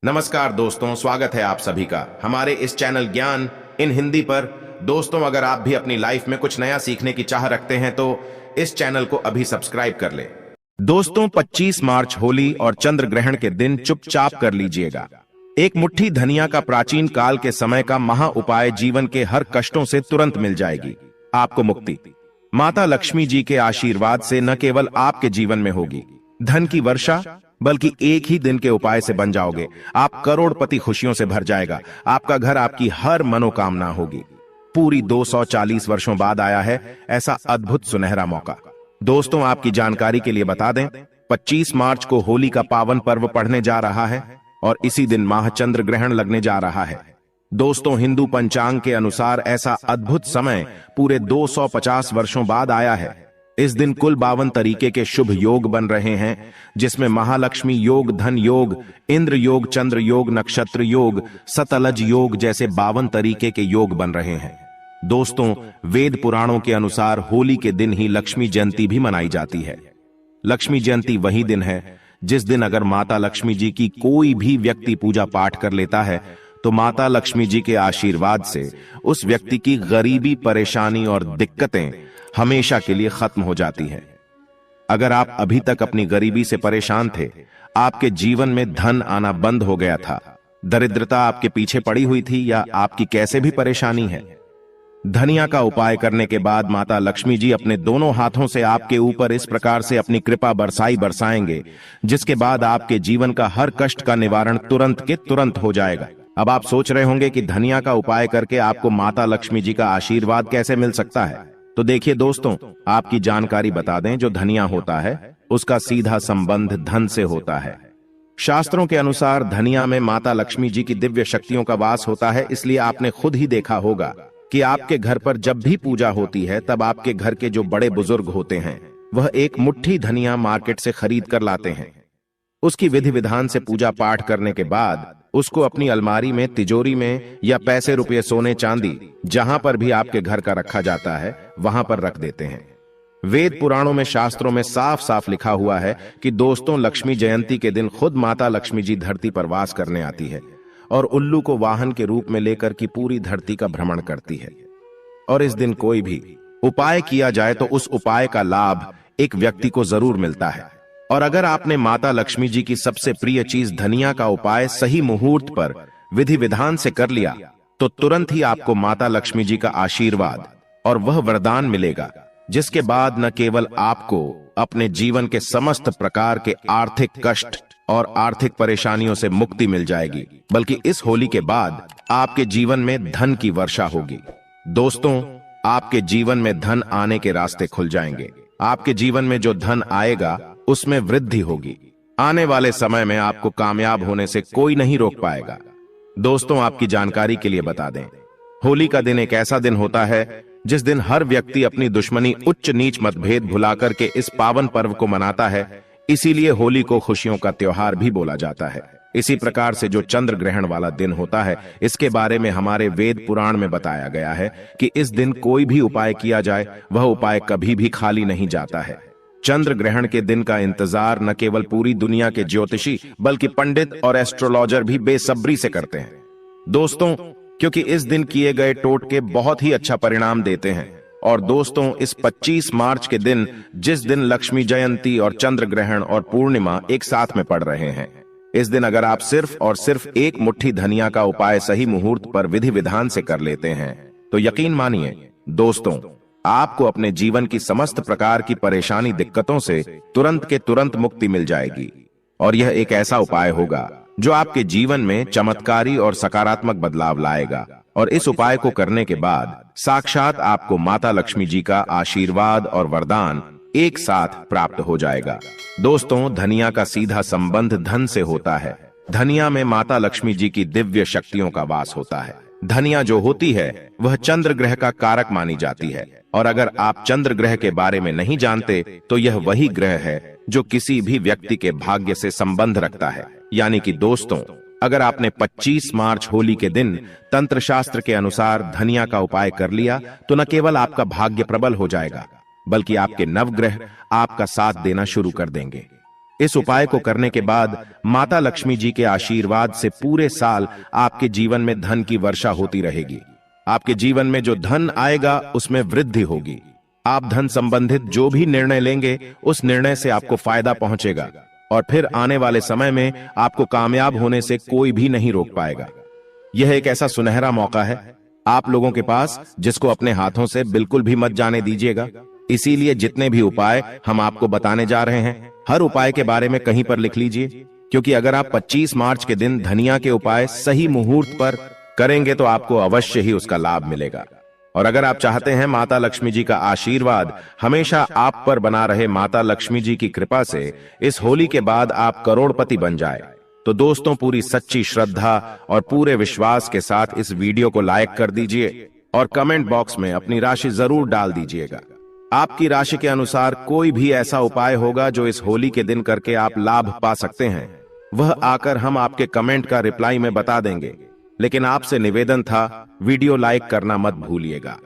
नमस्कार दोस्तों, स्वागत है आप सभी का हमारे इस चैनल ज्ञान इन हिंदी पर। दोस्तों, अगर आप भी अपनी लाइफ में कुछ नया सीखने की चाह रखते हैं तो इस चैनल को अभी सब्सक्राइब कर ले। दोस्तों, 25 मार्च होली और चंद्र ग्रहण के दिन चुपचाप कर लीजिएगा। एक मुट्ठी धनिया का प्राचीन काल के समय का महा उपाय जीवन के हर कष्टों से तुरंत मिल जाएगी आपको मुक्ति। माता लक्ष्मी जी के आशीर्वाद से न केवल आपके जीवन में होगी धन की वर्षा, बल्कि एक ही दिन के उपाय से बन जाओगे आप करोड़पति। खुशियों से भर जाएगा आपका घर, आपकी हर मनोकामना होगी। पूरी 240 वर्षों बाद आया है ऐसा अद्भुत सुनहरा मौका। दोस्तों, आपकी जानकारी के लिए बता दें, 25 मार्च को होली का पावन पर्व पढ़ने जा रहा है और इसी दिन माह चंद्र ग्रहण लगने जा रहा है। दोस्तों, हिंदू पंचांग के अनुसार ऐसा अद्भुत समय पूरे 250 वर्षों बाद आया है। इस दिन कुल 52 तरीके के शुभ योग बन रहे हैं, जिसमें महालक्ष्मी योग, धन योग, इंद्र योग, चंद्र योग, नक्षत्र योग, सतलज योग जैसे 52 तरीके के योग बन रहे हैं। दोस्तों, वेद पुराणों के अनुसार होली के दिन ही लक्ष्मी जयंती भी मनाई जाती है। लक्ष्मी जयंती वही दिन है जिस दिन अगर माता लक्ष्मी जी की कोई भी व्यक्ति पूजा पाठ कर लेता है तो माता लक्ष्मी जी के आशीर्वाद से उस व्यक्ति की गरीबी, परेशानी और दिक्कतें हमेशा के लिए खत्म हो जाती है। अगर आप अभी तक अपनी गरीबी से परेशान थे, आपके जीवन में धन आना बंद हो गया था, दरिद्रता आपके पीछे पड़ी हुई थी, या आपकी कैसे भी परेशानी है, धनिया का उपाय करने के बाद माता लक्ष्मी जी अपने दोनों हाथों से आपके ऊपर इस प्रकार से अपनी कृपा बरसाएंगे, जिसके बाद आपके जीवन का हर कष्ट का निवारण तुरंत के तुरंत हो जाएगा। अब आप सोच रहे होंगे कि धनिया का उपाय करके आपको माता लक्ष्मी जी का आशीर्वाद कैसे मिल सकता है। तो देखिए दोस्तों, आपकी जानकारी बता दें, जो धनिया होता है उसका सीधा संबंध धन से होता है। शास्त्रों के अनुसार धनिया में माता लक्ष्मी जी की दिव्य शक्तियों का वास होता है। इसलिए आपने खुद ही देखा होगा कि आपके घर पर जब भी पूजा होती है तब आपके घर के जो बड़े बुजुर्ग होते हैं वह एक मुट्ठी धनिया मार्केट से खरीद कर लाते हैं। उसकी विधि विधान से पूजा पाठ करने के बाद उसको अपनी अलमारी में, तिजोरी में या पैसे रुपये, सोने चांदी, जहां पर भी आपके घर का रखा जाता है वहां पर रख देते हैं। वेद पुराणों में, शास्त्रों में साफ साफ लिखा हुआ है कि दोस्तों, लक्ष्मी जयंती के दिन खुद माता लक्ष्मी जी धरती पर वास करने आती है और उल्लू को वाहन के रूप में लेकर की पूरी धरती का भ्रमण करती है। और इस दिन कोई भी उपाय किया जाए तो उस उपाय का लाभ एक व्यक्ति को जरूर मिलता है। और अगर आपने माता लक्ष्मी जी की सबसे प्रिय चीज धनिया का उपाय सही मुहूर्त पर विधि विधान से कर लिया तो तुरंत ही आपको माता लक्ष्मी जी का आशीर्वाद और वह वरदान मिलेगा, जिसके बाद न केवल आपको अपने जीवन के समस्त प्रकार के आर्थिक कष्ट और आर्थिक परेशानियों से मुक्ति मिल जाएगी, बल्कि इस होली के बाद आपके जीवन में धन की वर्षा होगी। दोस्तों, आपके जीवन में धन आने के रास्ते खुल जाएंगे। आपके जीवन में जो धन आएगा उसमें वृद्धि होगी। आने वाले समय में आपको कामयाब होने से कोई नहीं रोक पाएगा। दोस्तों, आपकी जानकारी के लिए बता दें, होली का दिन एक ऐसा दिन होता है जिस दिन हर व्यक्ति अपनी दुश्मनी, उच्च नीच मतभेद भुलाकर के इस पावन पर्व को मनाता है। इसीलिए होली को खुशियों का त्योहार भी बोला जाता है। इसी प्रकार से जो चंद्र ग्रहण वाला दिन होता है, इसके बारे में हमारे वेद पुराण में बताया गया है कि इस दिन कोई भी उपाय किया जाए वह उपाय कभी भी खाली नहीं जाता है। चंद्र ग्रहण के दिन का इंतजार न केवल पूरी दुनिया के ज्योतिषी बल्कि पंडित और एस्ट्रोलॉजर भी बेसब्री से करते हैं। दोस्तों, क्योंकि इस दिन किए गए टोटके बहुत ही अच्छा परिणाम देते हैं। और दोस्तों, इस 25 मार्च के दिन, जिस दिन लक्ष्मी जयंती और चंद्र ग्रहण और पूर्णिमा एक साथ में पड़ रहे हैं, इस दिन अगर आप सिर्फ और सिर्फ एक मुट्ठी धनिया का उपाय सही मुहूर्त पर विधि विधान से कर लेते हैं तो यकीन मानिए दोस्तों, आपको अपने जीवन की समस्त प्रकार की परेशानी, दिक्कतों से तुरंत के तुरंत मुक्ति मिल जाएगी। और यह एक ऐसा उपाय होगा जो आपके जीवन में चमत्कारी और सकारात्मक बदलाव लाएगा। और इस उपाय को करने के बाद साक्षात आपको माता लक्ष्मी जी का आशीर्वाद और वरदान एक साथ प्राप्त हो जाएगा। दोस्तों, धनिया का सीधा संबंध धन से होता है। धनिया में माता लक्ष्मी जी की दिव्य शक्तियों का वास होता है। धनिया जो होती है वह चंद्र ग्रह का कारक मानी जाती है। और अगर आप चंद्र ग्रह के बारे में नहीं जानते तो यह वही ग्रह है जो किसी भी व्यक्ति के भाग्य से संबंध रखता है। यानी कि दोस्तों, अगर आपने 25 मार्च होली के दिन तंत्र शास्त्र के अनुसार धनिया का उपाय कर लिया तो न केवल आपका भाग्य प्रबल हो जाएगा, बल्कि आपके नवग्रह आपका साथ देना शुरू कर देंगे। इस उपाय को करने के बाद माता लक्ष्मी जी के आशीर्वाद से पूरे साल आपके जीवन में धन की वर्षा होती रहेगी। आपके जीवन में जो धन आएगा उसमें वृद्धि होगी। आप धन संबंधित जो भी निर्णय लेंगे उस निर्णय से आपको फायदा पहुंचेगा और फिर आने वाले समय में आपको कामयाब होने से कोई भी नहीं रोक पाएगा। यह एक ऐसा सुनहरा मौका है आप लोगों के पास जिसको अपने हाथों से बिल्कुल भी मत जाने दीजिएगा। इसीलिए जितने भी उपाय हम आपको बताने जा रहे हैं, हर उपाय के बारे में कहीं पर लिख लीजिए, क्योंकि अगर आप 25 मार्च के दिन धनिया के उपाय सही मुहूर्त पर करेंगे तो आपको अवश्य ही उसका लाभ मिलेगा। और अगर आप चाहते हैं माता लक्ष्मी जी का आशीर्वाद हमेशा आप पर बना रहे, माता लक्ष्मी जी की कृपा से इस होली के बाद आप करोड़पति बन जाए, तो दोस्तों पूरी सच्ची श्रद्धा और पूरे विश्वास के साथ इस वीडियो को लाइक कर दीजिए और कमेंट बॉक्स में अपनी राशि जरूर डाल दीजिएगा। आपकी राशि के अनुसार कोई भी ऐसा उपाय होगा जो इस होली के दिन करके आप लाभ पा सकते हैं, वह आकर हम आपके कमेंट का रिप्लाई में बता देंगे। लेकिन आपसे निवेदन था, वीडियो लाइक करना मत भूलिएगा।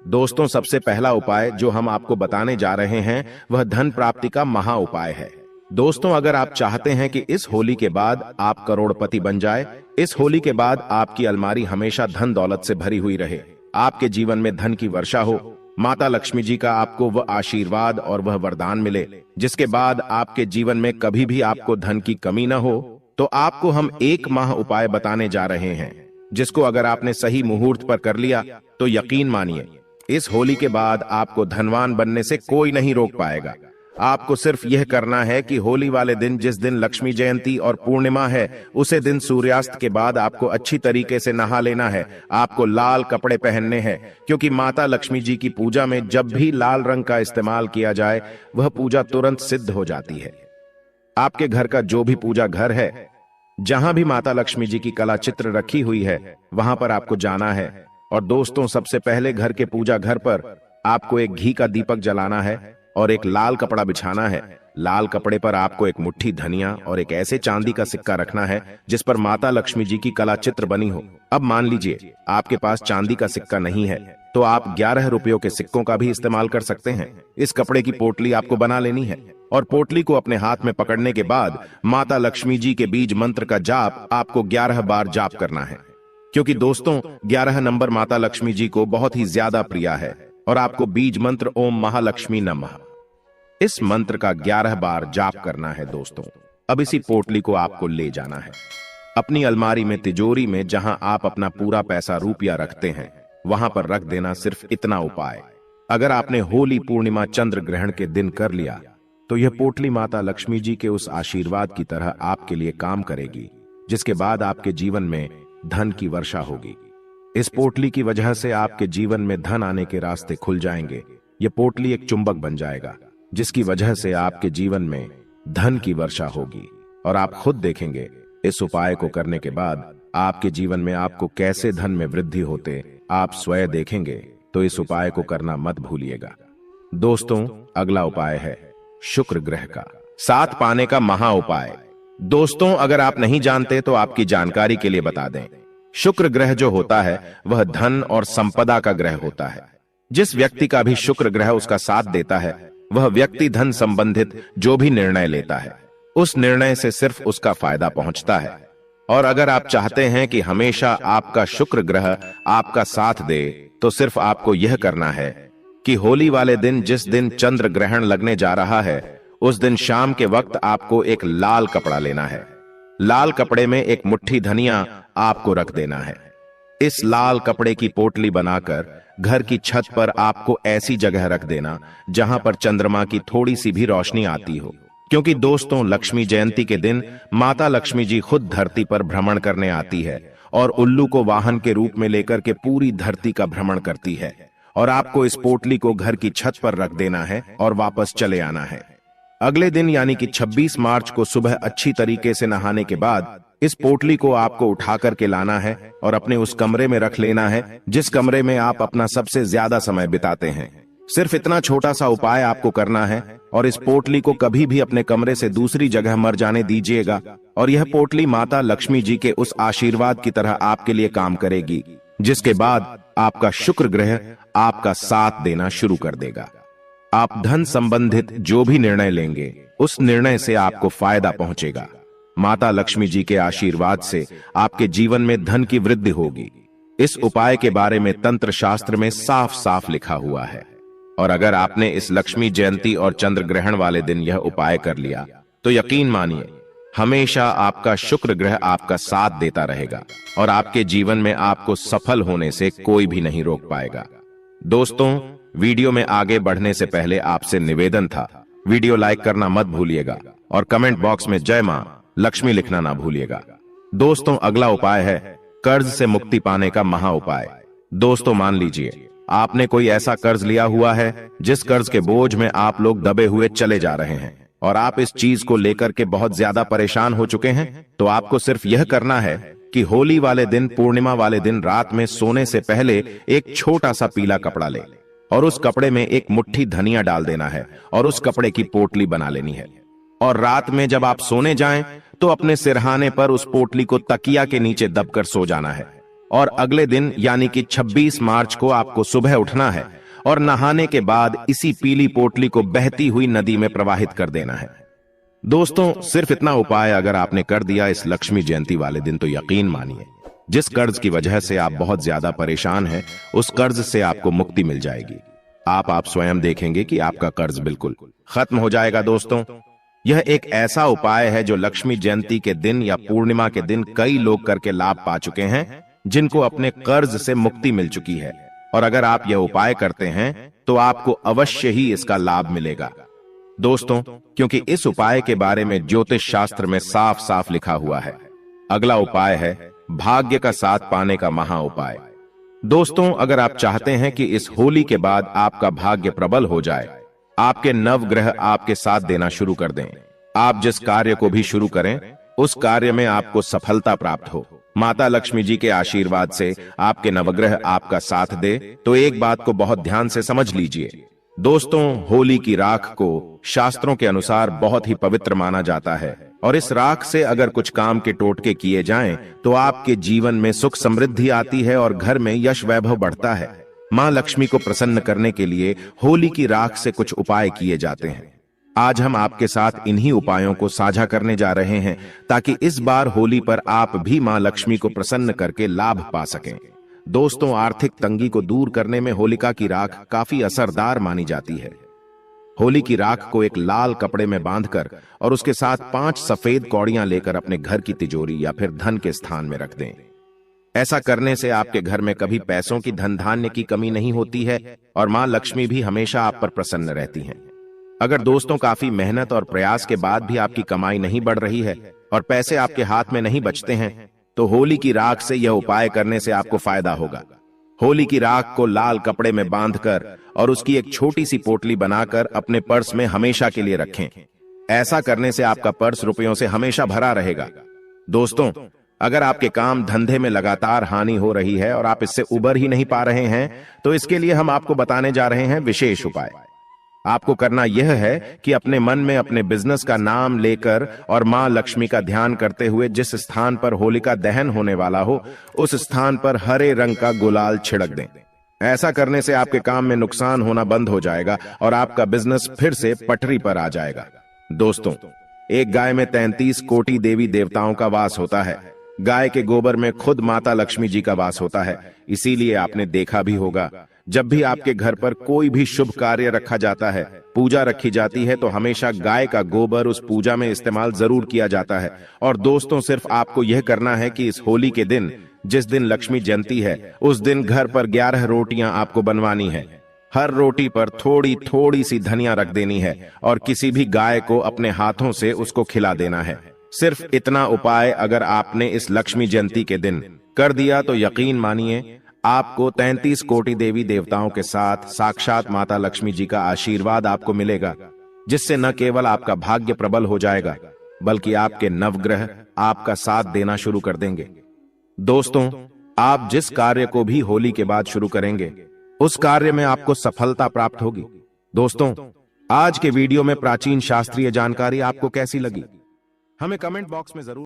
दोस्तों सबसे पहला उपाय जो हम आपको बताने जा रहे हैं वह धन प्राप्ति का महा उपाय है। दोस्तों अगर आप चाहते हैं कि इस होली के बाद आप करोड़पति बन जाए, इस होली के बाद आपकी अलमारी हमेशा धन दौलत से भरी हुई रहे, आपके जीवन में धन की वर्षा हो, माता लक्ष्मी जी का आपको वह आशीर्वाद और वह वरदान मिले जिसके बाद आपके जीवन में कभी भी आपको धन की कमी न हो, तो आपको हम एक माह उपाय बताने जा रहे हैं, जिसको अगर आपने सही मुहूर्त पर कर लिया तो यकीन मानिए इस होली के बाद आपको धनवान बनने से कोई नहीं रोक पाएगा। आपको सिर्फ यह करना है कि होली वाले दिन, जिस दिन लक्ष्मी जयंती और पूर्णिमा है, उसे दिन सूर्यास्त के बाद आपको अच्छी तरीके से नहा लेना है। आपको लाल कपड़े पहनने हैं, क्योंकि माता लक्ष्मी जी की पूजा में जब भी लाल रंग का इस्तेमाल किया जाए वह पूजा तुरंत सिद्ध हो जाती है। आपके घर का जो भी पूजा घर है, जहां भी माता लक्ष्मी जी की कला चित्र रखी हुई है, वहां पर आपको जाना है। और दोस्तों सबसे पहले घर के पूजा घर पर आपको एक घी का दीपक जलाना है और एक लाल कपड़ा बिछाना है। लाल कपड़े पर आपको एक मुट्ठी धनिया और एक ऐसे चांदी का सिक्का रखना है जिस पर माता लक्ष्मी जी की कला चित्र बनी हो। अब मान लीजिए आपके पास चांदी का सिक्का नहीं है, तो आप 11 रुपयों के सिक्कों का भी इस्तेमाल कर सकते हैं। इस कपड़े की पोटली आपको बना लेनी है और पोटली को अपने हाथ में पकड़ने के बाद माता लक्ष्मी जी के बीज मंत्र का जाप आपको 11 बार जाप करना है, क्योंकि दोस्तों 11 नंबर माता लक्ष्मी जी को बहुत ही ज्यादा प्रिय है। और आपको बीज मंत्र ओम महालक्ष्मी नमः, इस मंत्र का 11 बार जाप करना है। दोस्तों अब इसी पोटली को आपको ले जाना है अपनी अलमारी में, तिजोरी में, जहां आप अपना पूरा पैसा रुपया रखते हैं, वहां पर रख देना। सिर्फ इतना उपाय अगर आपने होली पूर्णिमा चंद्र ग्रहण के दिन कर लिया तो यह पोटली माता लक्ष्मी जी के उस आशीर्वाद की तरह आपके लिए काम करेगी, जिसके बाद आपके जीवन में धन की वर्षा होगी। इस पोटली की वजह से आपके जीवन में धन आने के रास्ते खुल जाएंगे। यह पोटली एक चुंबक बन जाएगा, जिसकी वजह से आपके जीवन में धन की वर्षा होगी और आप खुद देखेंगे इस उपाय को करने के बाद आपके जीवन में आपको कैसे धन में वृद्धि होते आप स्वयं देखेंगे। तो इस उपाय को करना मत भूलिएगा। दोस्तों अगला उपाय है शुक्र ग्रह का साथ पाने का महा उपाय। दोस्तों अगर आप नहीं जानते तो आपकी जानकारी के लिए बता दें, शुक्र ग्रह जो होता है वह धन और संपदा का ग्रह होता है। जिस व्यक्ति का भी शुक्र ग्रह उसका साथ देता है, वह व्यक्ति धन संबंधित जो भी निर्णय लेता है उस निर्णय से सिर्फ उसका फायदा पहुंचता है। और अगर आप चाहते हैं कि हमेशा आपका शुक्र ग्रह आपका साथ दे, तो सिर्फ आपको यह करना है कि होली वाले दिन, जिस दिन चंद्र ग्रहण लगने जा रहा है, उस दिन शाम के वक्त आपको एक लाल कपड़ा लेना है। लाल कपड़े में एक मुट्ठी धनिया आपको रख देना है। इस लाल कपड़े की पोटली बनाकर घर की छत पर आपको ऐसी जगह रख देना जहां पर चंद्रमा की थोड़ी सी भी रोशनी आती हो, क्योंकि दोस्तों लक्ष्मी जयंती के दिन माता लक्ष्मी जी खुद धरती पर भ्रमण करने आती है और उल्लू को वाहन के रूप में लेकर के पूरी धरती का भ्रमण करती है। और आपको इस पोटली को घर की छत पर रख देना है और वापस चले आना है। अगले दिन यानी कि 26 मार्च को सुबह अच्छी तरीके से नहाने के बाद इस पोटली को आपको उठा करके लाना है और अपने उस कमरे में रख लेना है जिस कमरे में आप अपना सबसे ज्यादा समय बिताते हैं। सिर्फ इतना छोटा सा उपाय आपको करना है और इस पोटली को कभी भी अपने कमरे से दूसरी जगह मर जाने दीजिएगा। और यह पोटली माता लक्ष्मी जी के उस आशीर्वाद की तरह आपके लिए काम करेगी, जिसके बाद आपका शुक्र ग्रह आपका साथ देना शुरू कर देगा। आप धन संबंधित जो भी निर्णय लेंगे उस निर्णय से आपको फायदा पहुंचेगा। माता लक्ष्मी जी के आशीर्वाद से आपके जीवन में धन की वृद्धि होगी। इस उपाय के बारे में तंत्र शास्त्र में साफ साफ लिखा हुआ है। और अगर आपने इस लक्ष्मी जयंती और चंद्र ग्रहण वाले दिन यह उपाय कर लिया तो यकीन मानिए हमेशा आपका शुक्र ग्रह आपका साथ देता रहेगा और आपके जीवन में आपको सफल होने से कोई भी नहीं रोक पाएगा। दोस्तों, वीडियो में आगे बढ़ने से पहले आपसे निवेदन था, वीडियो लाइक करना मत भूलिएगा और कमेंट बॉक्स में जय मां लक्ष्मी लिखना ना भूलिएगा। दोस्तों, अगला उपाय है कर्ज से मुक्ति पाने का महा उपाय। दोस्तों, मान लीजिए आपने कोई ऐसा कर्ज लिया हुआ है जिस कर्ज के बोझ में आप लोग दबे हुए चले जा रहे हैं और आप इस चीज को लेकर के बहुत ज्यादा परेशान हो चुके हैं। तो आपको सिर्फ यह करना है कि होली वाले दिन, पूर्णिमा वाले दिन रात में सोने से पहले एक छोटा सा पीला कपड़ा ले और उस कपड़े में एक मुट्ठी धनिया डाल देना है और उस कपड़े की पोटली बना लेनी है। और रात में जब आप सोने जाएं तो अपने सिरहाने पर उस पोटली को तकिया के नीचे दबकर सो जाना है। और अगले दिन यानी कि 26 मार्च को आपको सुबह उठना है और नहाने के बाद इसी पीली पोटली को बहती हुई नदी में प्रवाहित कर देना है। दोस्तों, सिर्फ इतना उपाय अगर आपने कर दिया इस लक्ष्मी जयंती वाले दिन तो यकीन मानिए जिस कर्ज की वजह से आप बहुत ज्यादा परेशान हैं उस कर्ज से आपको मुक्ति मिल जाएगी। आप स्वयं देखेंगे कि आपका कर्ज बिल्कुल खत्म हो जाएगा। दोस्तों, यह एक ऐसा उपाय है जो लक्ष्मी जयंती के दिन या पूर्णिमा के दिन कई लोग करके लाभ पा चुके हैं जिनको अपने कर्ज से मुक्ति मिल चुकी है। और अगर आप यह उपाय करते हैं तो आपको अवश्य ही इसका लाभ मिलेगा। दोस्तों, क्योंकि इस उपाय के बारे में ज्योतिष शास्त्र में साफ साफ लिखा हुआ है। अगला उपाय है भाग्य का साथ पाने का महा उपाय। दोस्तों, अगर आप चाहते हैं कि इस होली के बाद आपका भाग्य प्रबल हो जाए, आपके नवग्रह आपके साथ देना शुरू कर दें, आप जिस कार्य को भी शुरू करें उस कार्य में आपको सफलता प्राप्त हो, माता लक्ष्मी जी के आशीर्वाद से आपके नवग्रह आपका साथ दे, तो एक बात को बहुत ध्यान से समझ लीजिए। दोस्तों, होली की राख को शास्त्रों के अनुसार बहुत ही पवित्र माना जाता है और इस राख से अगर कुछ काम के टोटके किए जाएं तो आपके जीवन में सुख समृद्धि आती है और घर में यश वैभव बढ़ता है। मां लक्ष्मी को प्रसन्न करने के लिए होली की राख से कुछ उपाय किए जाते हैं। आज हम आपके साथ इन्हीं उपायों को साझा करने जा रहे हैं ताकि इस बार होली पर आप भी मां लक्ष्मी को प्रसन्न करके लाभ पा सकें। दोस्तों, आर्थिक तंगी को दूर करने में होलिका की राख काफी असरदार मानी जाती है। होली की राख को एक लाल कपड़े में बांधकर और उसके साथ 5 सफेद कौड़ियां लेकर अपने घर की तिजोरी या फिर धन के स्थान में रख दें। ऐसा करने से आपके घर में कभी पैसों की, धन धान्य की कमी नहीं होती है और मां लक्ष्मी भी हमेशा आप पर प्रसन्न रहती हैं। अगर दोस्तों काफी मेहनत और प्रयास के बाद भी आपकी कमाई नहीं बढ़ रही है और पैसे आपके हाथ में नहीं बचते हैं तो होली की राख से यह उपाय करने से आपको फायदा होगा। होली की राख को लाल कपड़े में बांधकर और उसकी एक छोटी सी पोटली बनाकर अपने पर्स में हमेशा के लिए रखें। ऐसा करने से आपका पर्स रुपयों से हमेशा भरा रहेगा। दोस्तों, अगर आपके काम धंधे में लगातार हानि हो रही है और आप इससे उबर ही नहीं पा रहे हैं तो इसके लिए हम आपको बताने जा रहे हैं विशेष उपाय। आपको करना यह है कि अपने मन में अपने बिजनेस का नाम लेकर और मां लक्ष्मी का ध्यान करते हुए जिस स्थान पर होलिका दहन होने वाला हो उस स्थान पर हरे रंग का गुलाल छिड़क दें। ऐसा करने से आपके काम में नुकसान होना बंद हो जाएगा और आपका बिजनेस फिर से पटरी पर आ जाएगा। दोस्तों, एक गाय में 33 कोटि देवी देवताओं का वास होता है। गाय के गोबर में खुद माता लक्ष्मी जी का वास होता है। इसीलिए आपने देखा भी होगा जब भी आपके घर पर कोई भी शुभ कार्य रखा जाता है, पूजा रखी जाती है तो हमेशा गाय का गोबर उस पूजा में इस्तेमाल जरूर किया जाता है। और दोस्तों, सिर्फ आपको यह करना है कि इस होली के दिन, जिस दिन लक्ष्मी जयंती है, उस दिन घर पर 11 रोटियां आपको बनवानी है। हर रोटी पर थोड़ी थोड़ी सी धनिया रख देनी है और किसी भी गाय को अपने हाथों से उसको खिला देना है। सिर्फ इतना उपाय अगर आपने इस लक्ष्मी जयंती के दिन कर दिया तो यकीन मानिए आपको 33 कोटि देवी देवताओं के साथ साक्षात माता लक्ष्मी जी का आशीर्वाद आपको मिलेगा, जिससे न केवल आपका भाग्य प्रबल हो जाएगा बल्कि आपके नवग्रह आपका साथ देना शुरू कर देंगे। दोस्तों, आप जिस कार्य को भी होली के बाद शुरू करेंगे उस कार्य में आपको सफलता प्राप्त होगी। दोस्तों, आज के वीडियो में प्राचीन शास्त्रीय जानकारी आपको कैसी लगी हमें कमेंट बॉक्स में जरूर